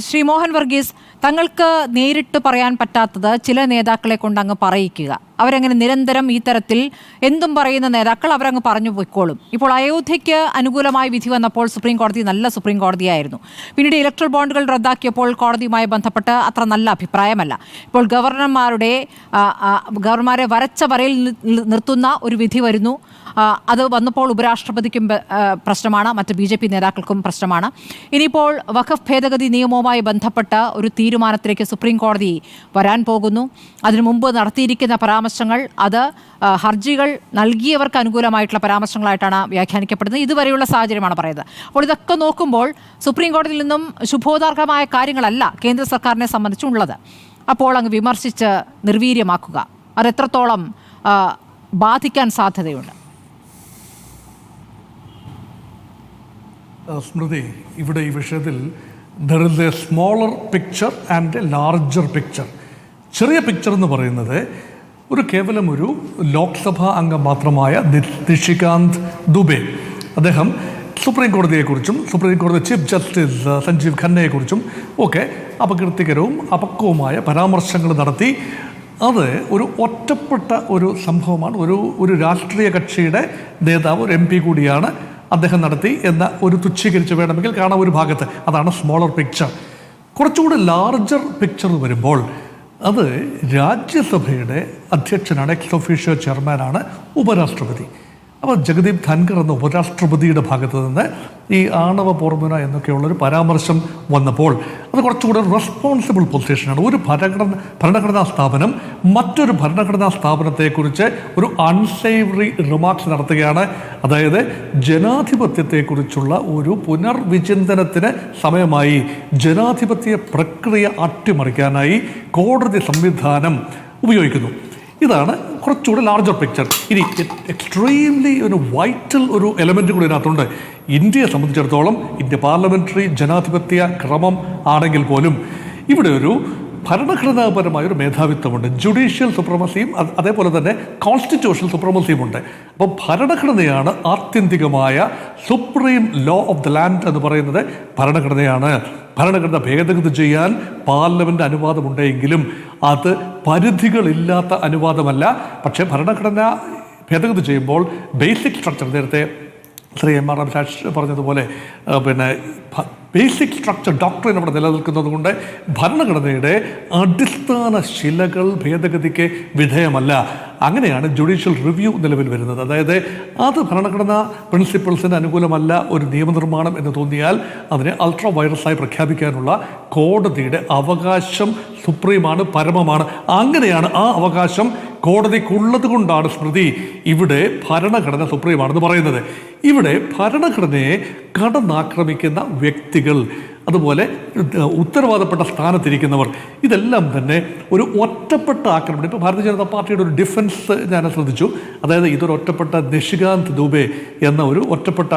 ശ്രീ മോഹൻ വർഗീസ്, തങ്ങൾക്ക് നേരിട്ട് പറയാൻ പറ്റാത്തത് ചില നേതാക്കളെ കൊണ്ട് അങ്ങ് പറയിക്കുക. അവരങ്ങനെ നിരന്തരം ഈ തരത്തിൽ എന്തും പറയുന്ന നേതാക്കൾ അവരങ്ങ് പറഞ്ഞു പോയിക്കോളും. ഇപ്പോൾ അയോധ്യയ്ക്ക് അനുകൂലമായ വിധി വന്നപ്പോൾ സുപ്രീം കോടതി നല്ല സുപ്രീം കോടതിയായിരുന്നു. പിന്നീട് ഇലക്ട്രൽ ബോണ്ടുകൾ റദ്ദാക്കിയപ്പോൾ കോടതിയുമായി ബന്ധപ്പെട്ട് അത്ര നല്ല അഭിപ്രായമല്ല. ഇപ്പോൾ ഗവർണർമാരെ വരച്ച വരയിൽ നിർത്തുന്ന ഒരു വിധി വരുന്നു. അത് വന്നപ്പോൾ ഉപരാഷ്ട്രപതിക്കും പ്രശ്നമാണ്, മറ്റ് BJP നേതാക്കൾക്കും പ്രശ്നമാണ്. ഇനിയിപ്പോൾ വഖഫ് ഭേദഗതി നിയമവുമായി ബന്ധപ്പെട്ട ഒരു തീരുമാനത്തിലേക്ക് സുപ്രീം കോടതി വരാൻ പോകുന്നു. അതിനു മുമ്പ് നടത്തിയിരിക്കുന്ന പരാമർശങ്ങൾ അത് ഹർജികൾ നൽകിയവർക്ക് അനുകൂലമായിട്ടുള്ള പരാമർശങ്ങളായിട്ടാണ് വ്യാഖ്യാനിക്കപ്പെടുന്നത്. ഇതുവരെയുള്ള സാഹചര്യമാണ് പറയുന്നത്. അപ്പോൾ ഇതൊക്കെ നോക്കുമ്പോൾ സുപ്രീം കോടതിയിൽ നിന്നും ശുഭോദാർഹമായ കാര്യങ്ങളല്ല കേന്ദ്ര സർക്കാരിനെ സംബന്ധിച്ചുള്ളത്. അപ്പോൾ അങ്ങ് വിമർശിച്ച് നിർവീര്യമാക്കുക അതെത്രത്തോളം ബാധിക്കാൻ സാധ്യതയുണ്ട്? സ്മൃതി, ഇവിടെ ഈ വിഷയത്തിൽ there is A smaller picture and A larger picture. ചെറിയ പിക്ചർ എന്ന് പറയുന്നത് കേവലം ഒരു ലോക്സഭാ അംഗം മാത്രമായ നിഷികാന്ത് ദുബെ, അദ്ദേഹം സുപ്രീം കോടതിയെക്കുറിച്ചും സുപ്രീം കോടതി ചീഫ് ജസ്റ്റിസ് സഞ്ജീവ് ഖന്നയെക്കുറിച്ചും ഒക്കെ അപകീർത്തികരവും അപക്വവുമായ പരാമർശങ്ങൾ നടത്തി. അത് ഒറ്റപ്പെട്ട ഒരു സംഭവമാണ്. ഒരു രാഷ്ട്രീയ കക്ഷിയുടെ നേതാവ്, ഒരു MP കൂടിയാണ് അദ്ദേഹം നടത്തി എന്ന തുച്ഛീകരിച്ച് വേണമെങ്കിൽ കാണാം ഒരു ഭാഗത്ത്. അതാണ് സ്മോളർ പിക്ചർ. കുറച്ചുകൂടി ലാർജർ പിക്ചർ വരുമ്പോൾ അത് രാജ്യസഭയുടെ അധ്യക്ഷനാണ്, എക്സ് ഒഫീഷ്യോ ചെയർമാനാണ് ഉപരാഷ്ട്രപതി. അപ്പോൾ ജഗദീപ് ധൻഖർ എന്ന ഉപരാഷ്ട്രപതിയുടെ ഭാഗത്ത് നിന്ന് ഈ ആണവ പോർമുന എന്നൊക്കെയുള്ളൊരു പരാമർശം വന്നപ്പോൾ അത് കുറച്ചുകൂടെ റെസ്പോൺസിബിൾ പൊസിഷനാണ്. ഒരു ഭരണഘടനാ സ്ഥാപനം മറ്റൊരു ഭരണഘടനാ സ്ഥാപനത്തെക്കുറിച്ച് ഒരു അൺസേവറി റിമാർക്സ് നടത്തുകയാണ്. അതായത് ജനാധിപത്യത്തെക്കുറിച്ചുള്ള ഒരു പുനർവിചിന്തനത്തിന് സമയമായി, ജനാധിപത്യ പ്രക്രിയ അട്ടിമറിക്കാനായി കോടതി സംവിധാനം ഉപയോഗിക്കുന്നു. ഇതാണ് കുറച്ചുകൂടെ ലാർജർ പിക്ചർ. ഇനി എക്സ്ട്രീംലി വൈറ്റൽ എലമെൻ്റ് കൂടി ഇതിനകത്തുണ്ട്. ഇന്ത്യയെ സംബന്ധിച്ചിടത്തോളം ഇന്ത്യ പാർലമെൻ്ററി ജനാധിപത്യ ക്രമം ആണെങ്കിൽ പോലും ഇവിടെ ഭരണഘടനാപരമായ മേധാവിത്വമുണ്ട്. ജുഡീഷ്യൽ സുപ്രമസിയും അതേപോലെ തന്നെ കോൺസ്റ്റിറ്റ്യൂഷണൽ സുപ്രമസിയും ഉണ്ട്. അപ്പോൾ ഭരണഘടനയാണ് ആത്യന്തികമായ supreme law of the land എന്ന് പറയുന്നത് ഭരണഘടനയാണ്. ഭരണഘടന ഭേദഗതി ചെയ്യാൻ പാർലമെൻറ്റ് അനുവാദമുണ്ടെങ്കിലും അത് പരിധികളില്ലാത്ത അനുവാദമല്ല. പക്ഷേ ഭരണഘടന ഭേദഗതി ചെയ്യുമ്പോൾ ബേസിക് സ്ട്രക്ചർ, നേരത്തെ ശ്രീ M.R. അഭിലാഷ് പറഞ്ഞതുപോലെ ബേസിക് സ്ട്രക്ചർ ഡോക്ട്രിൻ അവിടെ നിലനിൽക്കുന്നത് കൊണ്ട് ഭരണഘടനയുടെ അടിസ്ഥാന ശിലകൾ ഭേദഗതിക്ക് വിധേയമല്ല. അങ്ങനെയാണ് ജുഡീഷ്യൽ റിവ്യൂ നിലവിൽ വരുന്നത്. അതായത് അത് ഭരണഘടനാ പ്രിൻസിപ്പിൾസിന് അനുകൂലമല്ല ഒരു നിയമനിർമ്മാണം എന്ന് തോന്നിയാൽ അതിനെ അൾട്രാ വൈറസായി പ്രഖ്യാപിക്കാനുള്ള കോടതിയുടെ അവകാശം സുപ്രീമാണ്, പരമമാണ്. അങ്ങനെയാണ് ആ അവകാശം കോടതിക്കുള്ളത് കൊണ്ടാണ് സ്മൃതി ഇവിടെ ഭരണഘടന സുപ്രീമാണെന്ന് പറയുന്നത്. ഇവിടെ ഭരണഘടനയെ കടന്നാക്രമിക്കുന്ന വ്യക്തികൾ, അതുപോലെ ഉത്തരവാദപ്പെട്ട സ്ഥാനത്തിരിക്കുന്നവർ, ഇതെല്ലാം തന്നെ ഒറ്റപ്പെട്ട ആക്രമണം. ഇപ്പോൾ ഭാരതീയ ജനതാ പാർട്ടിയുടെ ഡിഫൻസ് ഞാൻ ശ്രദ്ധിച്ചു. അതായത് ഒറ്റപ്പെട്ട നിഷികാന്ത് ദുബെ എന്ന ഒറ്റപ്പെട്ട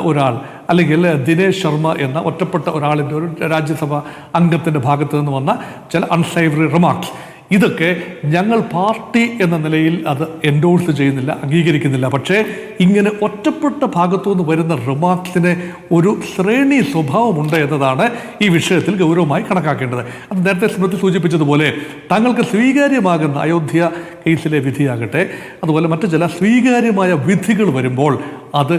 ഒരാൾ, അല്ലെങ്കിൽ ദിനേശ് ശർമ്മ എന്ന ഒറ്റപ്പെട്ട ഒരാളിൻ്റെ രാജ്യസഭ അംഗത്തിൻ്റെ ഭാഗത്ത് നിന്ന് വന്ന ചില അൺസേവറി റിമാർക്സ്, ഇതൊക്കെ ഞങ്ങൾ പാർട്ടി എന്ന നിലയിൽ അത് എൻഡോഴ്സ് ചെയ്യുന്നില്ല, അംഗീകരിക്കുന്നില്ല. പക്ഷേ ഇങ്ങനെ ഒറ്റപ്പെട്ട ഭാഗത്തുനിന്ന് വരുന്ന റിമാർക്സിന് ശ്രേണി സ്വഭാവമുണ്ട് എന്നതാണ് ഈ വിഷയത്തിൽ ഗൗരവമായി കണക്കാക്കേണ്ടത്. അത് നേരത്തെ സ്മൃതി സൂചിപ്പിച്ചതുപോലെ തങ്ങൾക്ക് സ്വീകാര്യമാകുന്ന അയോധ്യ കേസിലെ വിധിയാകട്ടെ, അതുപോലെ മറ്റു ചില സ്വീകാര്യമായ വിധികൾ വരുമ്പോൾ അത്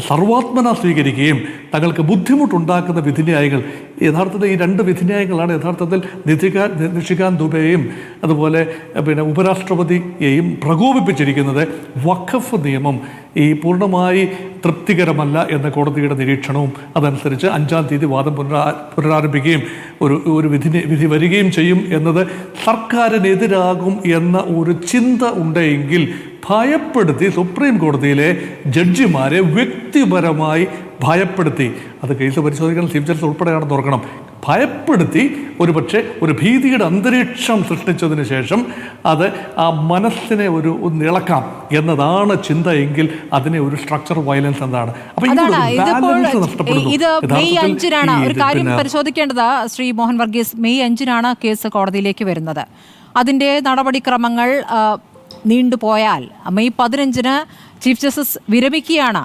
സർവാത്മന സ്വീകരിക്കുകയും തങ്ങൾക്ക് ബുദ്ധിമുട്ടുണ്ടാക്കുന്ന വിധിന്യായങ്ങൾ, യഥാർത്ഥത്തിൽ ഈ 2 വിധിന്യായങ്ങളാണ് യഥാർത്ഥത്തിൽ നിഷികാന്ത് ദുബെയും അതുപോലെ ഉപരാഷ്ട്രപതിയെയും പ്രകോപിപ്പിച്ചിരിക്കുന്നത്. വഖഫ് നിയമം പൂർണ്ണമായി തൃപ്തികരമല്ല എന്ന കോടതിയുടെ നിരീക്ഷണവും അതനുസരിച്ച് 5-ാം തീയതി വാദം പുനരാരംഭിക്കുകയും വിധി വരികയും ചെയ്യും എന്നത് സർക്കാരിനെതിരാകും എന്ന ചിന്ത ഉണ്ടെങ്കിൽ ഭയപ്പെടുത്തി സുപ്രീം കോടതിയിലെ ജഡ്ജിമാരെ വ്യക്തിപരമായി ഭയപ്പെടുത്തി, അത് കേസ് പരിശോധിക്കാൻ ചീഫ് ജസ്റ്റിസ് ഉൾപ്പെടെയാണെന്ന് ഓർക്കണം, ഭയപ്പെടുത്തി പക്ഷേ ഭീതിയുടെ അന്തരീക്ഷം സൃഷ്ടിച്ചതിന് ശേഷം അത് ആ മനസ്സിനെ ഇളക്കാം എന്നതാണ് ചിന്ത എങ്കിൽ അതിനെ സ്ട്രക്ചർ വയലൻസ് എന്താണ്. ഇത് മെയ് 5-നാണ് ഒരു കാര്യം പരിശോധിക്കേണ്ടത്. ശ്രീ മോഹൻ വർഗീസ്, മെയ് 5-നാണ് കേസ് കോടതിയിലേക്ക് വരുന്നത്. അതിൻ്റെ നടപടിക്രമങ്ങൾ നീണ്ടുപോയാൽ മെയ് 15-ന് ചീഫ് ജസ്റ്റിസ് വിരമിക്കുകയാണ്.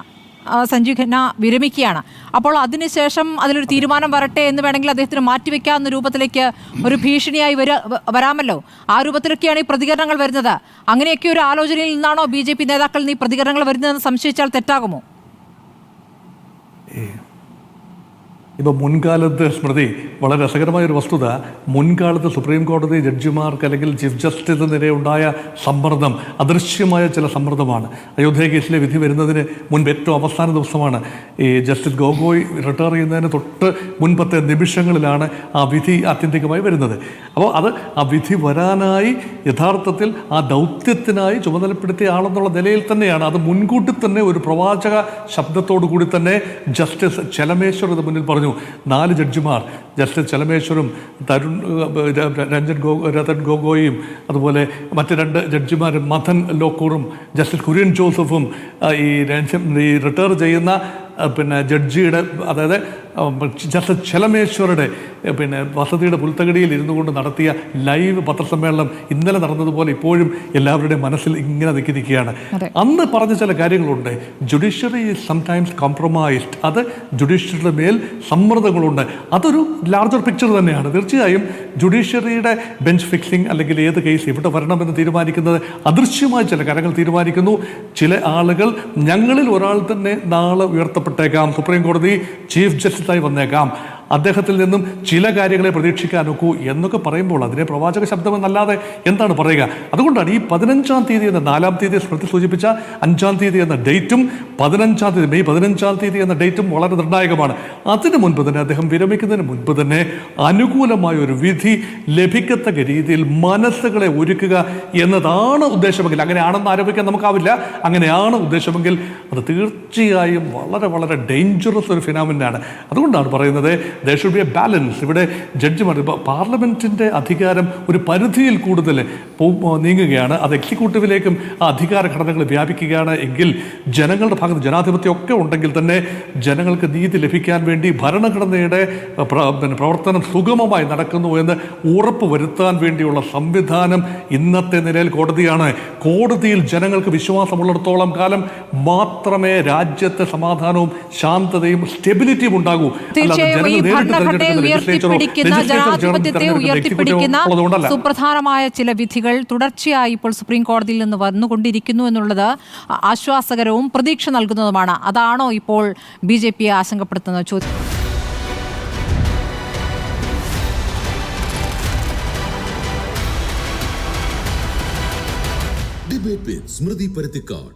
സഞ്ജീവ് ഖന്ന വിരമിക്കുകയാണ്. അപ്പോൾ അതിനുശേഷം അതിലൊരു തീരുമാനം വരട്ടെ എന്ന് വേണമെങ്കിൽ അദ്ദേഹത്തിന് മാറ്റിവെക്കാവുന്ന രൂപത്തിലേക്ക് ഒരു ഭീഷണിയായി വരാമല്ലോ. ആ രൂപത്തിലൊക്കെയാണ് ഈ പ്രതികരണങ്ങൾ വരുന്നത്. അങ്ങനെയൊക്കെ ഒരു ആലോചനയിൽ നിന്നാണോ BJP നേതാക്കൾ ഈ പ്രതികരണങ്ങൾ വരുന്നതെന്ന് സംശയിച്ചാൽ തെറ്റാകുമോ? ഇപ്പോൾ മുൻകാലത്ത് സ്മൃതി വളരെ രസകരമായൊരു വസ്തുത, മുൻകാലത്ത് സുപ്രീം കോടതി ജഡ്ജിമാർക്ക് അല്ലെങ്കിൽ ചീഫ് ജസ്റ്റിസിനെതിരെ ഉണ്ടായ സമ്മർദ്ദം അദൃശ്യമായ ചില സമ്മർദ്ദമാണ്. അയോധ്യ കേസിലെ വിധി വരുന്നതിന് മുൻപ് ഏറ്റവും അവസാന ദിവസമാണ് ഈ ജസ്റ്റിസ് ഗോഗോയ് റിട്ടയർ ചെയ്യുന്നതിന് തൊട്ട് മുൻപത്തെ നിമിഷങ്ങളിലാണ് ആ വിധി ആത്യന്തികമായി വരുന്നത്. അപ്പോൾ ആ വിധി വരാനായി യഥാർത്ഥത്തിൽ ആ ദൗത്യത്തിനായി ചുമതലപ്പെടുത്തിയ ആളെന്നുള്ള നിലയിൽ തന്നെയാണ് അത് മുൻകൂട്ടി തന്നെ ഒരു പ്രവാചക ശബ്ദത്തോടു കൂടി തന്നെ ജസ്റ്റിസ് ചെലമേശ്വർ ഇത് മുന്നിൽ പറഞ്ഞു. 4 ജഡ്ജിമാർ ജസ്റ്റിസ് ചെലമേശ്വരും രതൻ ഗൊഗോയും അതുപോലെ മറ്റ് 2 ജഡ്ജിമാരും മഥൻ ലോക്കൂറും ജസ്റ്റിസ് കുര്യൻ ജോസഫും ഈ റിട്ടയർ ചെയ്യുന്ന ജഡ്ജിയുടെ അതായത് ജസ്റ്റിസ് ചെലമേശ്വറുടെ വസതിയുടെ പുൽത്തകടിയിൽ ഇരുന്നു കൊണ്ട് നടത്തിയ ലൈവ് പത്രസമ്മേളനം ഇന്നലെ നടന്നതുപോലെ ഇപ്പോഴും എല്ലാവരുടെയും മനസ്സിൽ ഇങ്ങനെ നിൽക്കുകയാണ്. അന്ന് പറഞ്ഞ ചില കാര്യങ്ങളുണ്ട്. Judiciary is sometimes compromised. അത് ജുഡീഷ്യറിയുടെ മേൽ സമ്മർദ്ദങ്ങളുണ്ട്. അതൊരു ലാർജർ പിക്ചർ തന്നെയാണ്. തീർച്ചയായും ജുഡീഷ്യറിയുടെ ബെഞ്ച് ഫിക്സിംഗ് അല്ലെങ്കിൽ ഏത് കേസ് എവിടെ വരണമെന്ന് തീരുമാനിക്കുന്നത് അദൃശ്യമായ ചില കാര്യങ്ങൾ തീരുമാനിക്കുന്നു. ചില ആളുകൾ ഞങ്ങളിൽ ഒരാൾ തന്നെ നാളെ ഉയർത്തപ്പെട്ടേക്കാം, സുപ്രീം കോടതി ചീഫ് ജസ്റ്റിസായി വന്നേക്കാം, അദ്ദേഹത്തിൽ നിന്നും ചില കാര്യങ്ങളെ പ്രതീക്ഷിക്കാൻ ഒക്കൂ എന്നൊക്കെ പറയുമ്പോൾ അതിനെ പ്രവാചക ശബ്ദമെന്നല്ലാതെ എന്താണ് പറയുക? അതുകൊണ്ടാണ് ഈ 15-ാം തീയതി എന്ന 4-ാം തീയതി സ്മൃതി സൂചിപ്പിച്ച 5-ാം തീയതി എന്ന ഡേറ്റും 15-ാം തീയതി മെയ് 15-ാം തീയതി എന്ന ഡേറ്റും വളരെ നിർണായകമാണ്. അതിനു മുൻപ് തന്നെ അദ്ദേഹം വിരമിക്കുന്നതിന് മുൻപ് തന്നെ അനുകൂലമായ ഒരു വിധി ലഭിക്കത്തക്ക രീതിയിൽ മനസ്സുകളെ ഒരുക്കുക എന്നതാണ് ഉദ്ദേശമെങ്കിൽ, അങ്ങനെയാണെന്ന് ആരോപിക്കാൻ നമുക്കാവില്ല, അങ്ങനെയാണ് ഉദ്ദേശമെങ്കിൽ അത് തീർച്ചയായും വളരെ വളരെ ഡേഞ്ചറസ് ഒരു ഫിനോമിനയാണ്. അതുകൊണ്ടാണ് പറയുന്നത് there should be a balance. ഇവിടെ ജഡ്ജിമാർ പാർലമെന്റിന്റെ അധികാരം ഒരു പരിധിയിൽ കൂടുതൽ നീങ്ങുകയാണ്. അത് എക്സിക്യൂട്ടീവിലേക്കും ആ അധികാര ഘടനകൾ വ്യാപിക്കുകയാണ് എങ്കിൽ ജനങ്ങളുടെ ഭാഗത്ത് ജനാധിപത്യം ഒക്കെ ഉണ്ടെങ്കിൽ തന്നെ ജനങ്ങൾക്ക് നീതി ലഭിക്കാൻ വേണ്ടി ഭരണഘടനയുടെ പ്രവർത്തനം സുഗമമായി നടക്കുന്നു എന്ന് ഉറപ്പ് വരുത്താൻ വേണ്ടിയുള്ള സംവിധാനം ഇന്നത്തെ നിലയിൽ കോടതിയാണ്. കോടതിയിൽ ജനങ്ങൾക്ക് വിശ്വാസമുള്ളിടത്തോളം കാലം മാത്രമേ രാജ്യത്തെ സമാധാനവും ശാന്തതയും സ്റ്റെബിലിറ്റിയും ഉണ്ടാകൂ. ജനാധിപത്യത്തെ ഉയർത്തിപ്പിടിക്കുന്ന സുപ്രധാനമായ ചില വിധികൾ തുടർച്ചയായി ഇപ്പോൾ സുപ്രീം കോടതിയിൽ നിന്ന് വന്നുകൊണ്ടിരിക്കുന്നു എന്നുള്ളത് ആശ്വാസകരവും പ്രതീക്ഷ നൽകുന്നതുമാണ്. അതാണോ ഇപ്പോൾ BJP ആശങ്കപ്പെടുത്തുന്ന ചോദ്യം? ഡിബേറ്റ് വിത്ത് സ്മൃതി പരുത്തിക്കാട്.